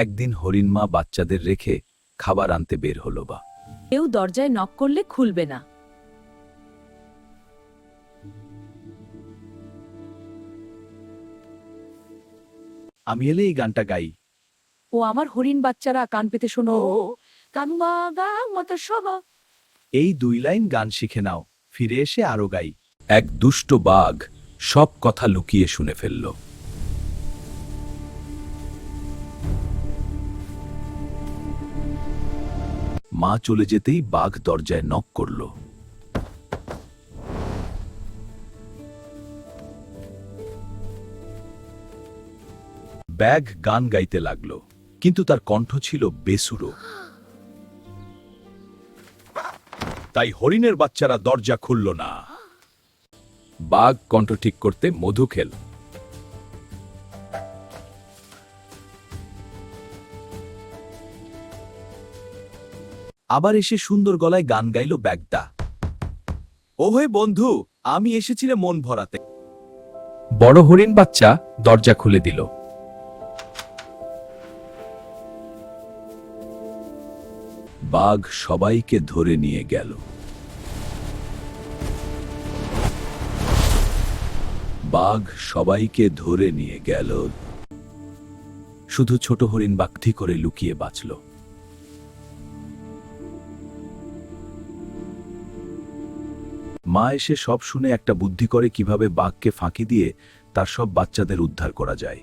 একদিন হরিণ মা বাচ্চাদের রেখে খাবার আনতে বের হলো বা কেউ দরজায় নক করলে খুলবে না। আমি এলে এই গানটা গাই। ও আমার হরিণ বাচ্চারা কান পেতে শোনো, কানুমা গা মত সব। এই 2 লাইন গান শিখে নাও, ফিরে এসে আরো গাই। এক দুষ্ট বাঘ সব কথা লুকিয়ে শুনে ফেলল। মা চলে যেতেই বাঘ দরজায় নক করল। ব্যাগ গান গাইতে লাগলো, কিন্তু তার কণ্ঠ ছিল বেসুরো। তাই হরিণের বাচ্চারা দরজা খুলল না। বাঘ কণ্ঠ ঠিক করতে মধু খেল। আবার এসে সুন্দর গলায় গান গাইল ব্যাগটা। ওহে বন্ধু, আমি এসেছিলাম মন ভরাতে। বড় হরিণ বাচ্চা দরজা খুলে দিল। বাঘ সবাইকে ধরে নিয়ে গেল। বাঘ সবাইকে ধরে নিয়ে গেল। শুধু ছোট হরিণ বাঘটি করে লুকিয়ে বাঁচল। মা এসে সব শুনে একটা বুদ্ধি করে কিভাবে বাঘকে ফাঁকি দিয়ে তার সব বাচ্চাদের উদ্ধার করা যায়।